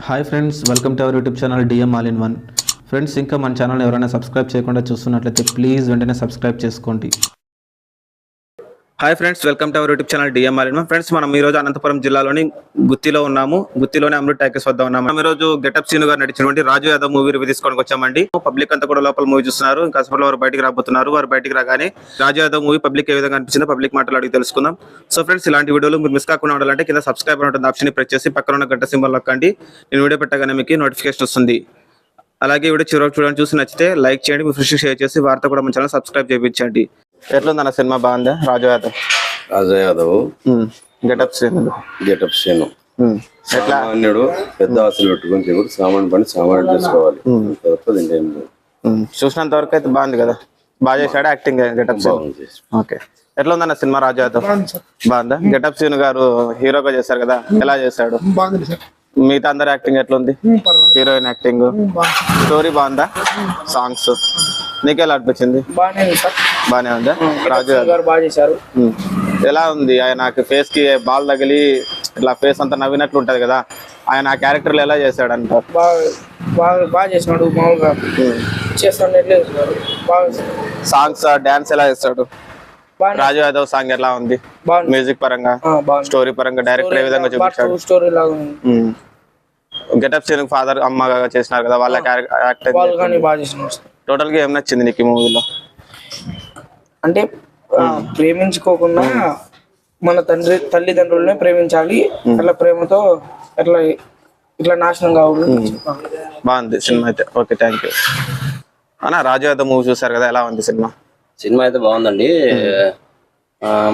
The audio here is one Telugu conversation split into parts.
Hi friends, welcome to our YouTube channel DM all in one. Friends, ఇంకా మన ఛానల్ ఎవరైనా సబ్స్క్రైబ్ చేయకుండా చూస్తున్నట్లయితే ప్లీజ్ వెంటనే సబ్స్క్రైబ్ చేసుకోండి. Hi friends, welcome to our YouTube channel DM all in one. Friends, మనం ఈ రోజు అనంతపురం జిల్లాలోని గుత్తిలో ఉన్నాము. గుత్తిలోని అమృత్ టాకీస్ వద్ద ఉన్నాము. మనం ఈ రోజు గెటప్ సీను గారు నడిచినటువంటి రాజు యాదవ్ మూవీ రివ్యూ తీసుకోవడానికి వచ్చామండి. పబ్లిక్ అంతా కూడా లోపల మూవీ చూస్తున్నారు. ఇంకా వారు బయటికి రాబోతున్నారు. వారు బయటికి రాగానే రాజు యాదవ్ మూవీ పబ్లిక్ ఏ విధంగా అనిపించిందో పబ్లిక్ మాటలు అడిగి తెలుసుకుందాం. సో ఫ్రెండ్స్, ఇలాంటి వీడియోలు మీరు మిస్ కాకుండా ఉండాలంటే కింద సబ్స్క్రైబ్ ఉంటుంది ఆప్షన్ ప్రెస్ చేసి పక్కన ఉన్న గంట సింబల్ నొక్కండి. నేను వీడియో పెట్టగానే మీకు నోటిఫికేషన్ వస్తుంది. అలాగే వీడియో చివరికి చూడండి, చూసి నచ్చితే లైక్ చేయండి, మీ ఫ్రెండ్స్ షేర్ చేసి వారితో కూడా మన ఛానల్ సబ్స్క్రైబ్ చేయించండి. ఎట్లుందన్న సినిమా? బాగుందా? రాజు యాదవ్ గెటప్ సీను సామాన్యుడు పెద్ద ఆశలు పెట్టుకుని సామాన్య పని సామాన్యుడు చేసుకోవాలి. చూసినంత వరకు అయితే బాగుంది కదా? బాగా చేశాడు యాక్టింగ్ గెటప్ సీన్. ఓకే, ఎట్లా ఉందన్న సినిమా రాజు యాదవ్? బాగుందా? గెటప్ సీన్ గారు హీరోగా చేశారు కదా, ఎలా చేశాడు? మిగతా అందరు యాక్టింగ్ ఎట్లుంది? హీరోయిన్ యాక్టింగ్, స్టోరీ బాగుందా? సాంగ్స్ నీకెలా అనిపించింది? బానే ఉందా? రాజు యాదవ్ బాగా చేశారు. ఎలా ఉంది? ఆయన ఫేస్ కి బాల్ తగిలి ఇట్లా ఫేస్ అంతా నవ్వినట్లు ఉంటది కదా, ఆయన ఆ క్యారెక్టర్ ఎలా చేశాడు అంటారు? బాగా చేసినాడు. మామూలుగా సాంగ్స్ డాన్స్ ఎలా చేస్తాడు? రాజు యాదవ్ సాంగ్ ఎలా ఉంది? మ్యూజిక్ పరంగా, స్టోరీ పరంగా, డైరెక్టర్ ఏ విధంగా చూపించాడు? స్టోరీ లాగా గెటప్ సీన్ ఫాదర్ అమ్మగా చేసినారు కదా, వాళ్ళ యాక్టింగ్ టోటల్ గా ఏం నచ్చింది నీకు ఈ మూవీలో? అంటే ప్రేమించుకోకుండా మన తల్లిదండ్రులనే ప్రేమించాలి. అట్లా ప్రేమతో అట్లా ఇట్లా నాశనం కావడం. బాగుంది సినిమా అయితే. ఓకే, థ్యాంక్ యూ అన్న. రాజు యాదవ్ మూవీ చూసారు కదా, ఎలా ఉంది సినిమా? సినిమా అయితే బాగుందండి.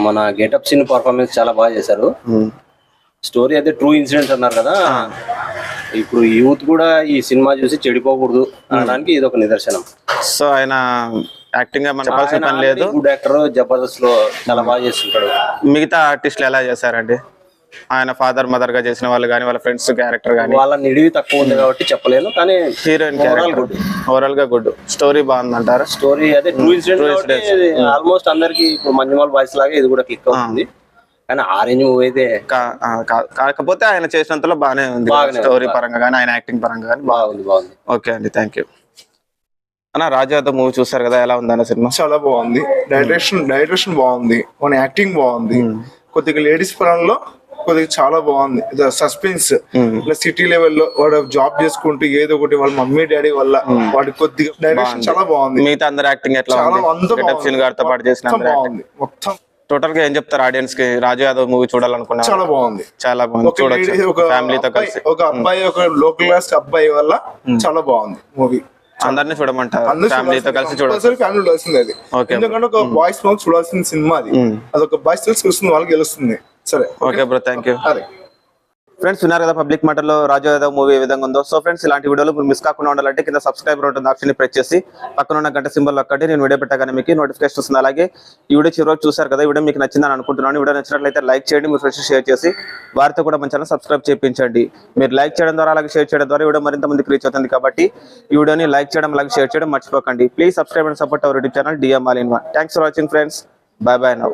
మన గెటప్ సీన్ పర్ఫార్మెన్స్ చాలా బాగా చేశారు. స్టోరీ అయితే ట్రూ ఇన్సిడెంట్స్ అన్నారు కదా, ఇప్పుడు యూత్ కూడా ఈ సినిమా చూసి చెడిపోకూడదు అనడానికి ఇది ఒక నిదర్శనం. సో ఆయన యాక్టింగ్ చెప్పాల్సిన పని లేదు. గుడ్ యాక్టర్, జబర్దస్త్ లో చాలా బాగా చేస్తుంటాడు. మిగతా ఆర్టిస్టులు ఎలా చేశారండి? ఆయన ఫాదర్ మదర్ గా చేసిన వాళ్ళు కానీ, వాళ్ళ ఫ్రెండ్స్ క్యారెక్టర్ కానీ, వాళ్ళ నిడివి తక్కువ ఉంది కాబట్టి చెప్పలేను, కానీ హీరోయిన్ క్యారెక్టర్ ఓవరాల్ గా గుడ్. స్టోరీ బాగుంది అంటారా? స్టోరీ అదే ట్రూ ఇన్సిడెంట్ ఆల్మోస్ట్ అందరికి ఇప్పుడు మంజుమాల్ బాయ్స్ లాగా ఇది కూడా క్లిక్ అవుతుంది. కానీ ఆరెంజ్ మూవీ అయితే కాకపోతే ఆయన చేసినంతలో బాగానే ఉంది. స్టోరీ పరంగా కానీ, ఆయన యాక్టింగ్ పరంగా కానీ బాగుంది. ఓకే అండి, థ్యాంక్ యూ అన్న. రాజు యాదవ్ మూవీ చూసారు కదా, ఎలా ఉంది అన్న సినిమా? చాలా బాగుంది. డైరెక్షన్ బాగుంది, మన యాక్టింగ్ బాగుంది. కొద్దిగా లేడీస్ పరంలో కొద్దిగా చాలా బాగుంది. సస్పెన్స్ ఇట్లా సిటీ లెవెల్లో వాడు జాబ్ చేసుకుంటూ ఏదో ఒకటి వాళ్ళ మమ్మీ డాడీ వల్ల వాడి కొద్దిగా డైరెక్షన్ చాలా బాగుంది. మిగతా అందరు యాక్టింగ్ ఎట్లా గారితో పాటు చేసిన బాగుంది. మొత్తం టోటల్ గా ఏం చెప్తారు ఆడియన్స్ కి? రాజు యాదవ్ మూవీ చూడాలనుకున్నా చాలా బాగుంది. చాలా బాగుంది, చూడొచ్చు ఫ్యామిలీతో కలిసి. ఒక అబ్బాయి, ఒక లోకల్ క్లాస్ అబ్బాయి వల్ల చాలా బాగుంది మూవీ. అందరినీ చూడమంటారు, ఫ్యామిలీతో కలిసి చూడాలి. ఫ్యామిలీ చూడాల్సింది అది. ఎందుకంటే ఒక బాయ్స్ మాకు చూడాల్సిన సినిమా అది. అదొక బాయ్స్ చూస్తుంది, వాళ్ళకి గెలుస్తుంది. సరే, okay bro, thank you. Friends, విన్నారు కదా పబ్లిక్ మాటల్లో రాజు యాదవ్ మూవీ ఏ విధంగా ఉందో. సో ఫ్రెండ్స్, ఇలాంటి వీడియోలు మీరు మిస్ కాకుండా ఉండాలంటే కింద సబ్స్క్రైబర్ ఉంటుంది ఆప్షన్ ప్రెస్ చేసి పక్కన ఉన్న గంట సింబల్ ఒక్కటి నేను వీడియో పెట్టగానే మీకు నోటిఫికేషన్ వస్తుంది. అలాగే ఈ వీడియో చివరికి చూసారు కదా, ఈ వీడియో మీకు నచ్చిందని అనుకుంటున్నాను. వీడియో నచ్చినట్లయితే లైక్ చేయండి, మీ ఫ్రెండ్స్ షేర్ చేసి వారితో కూడా మన ఛానల్ సబ్స్క్రైబ్ చేయించండి. మీరు లైక్ చేయడం ద్వారా, అలాగే షేర్ చేయడం ద్వారా వీడియో మరింత మందికి రీచ్ అవుతుంది. కాబట్టి ఈ వీడియోని లైక్ చేయడం, అలాగే షేర్ చేయడం మర్చిపోకండి. Please subscribe and support our YouTube channel DM all in one. Thanks for watching friends. By by now.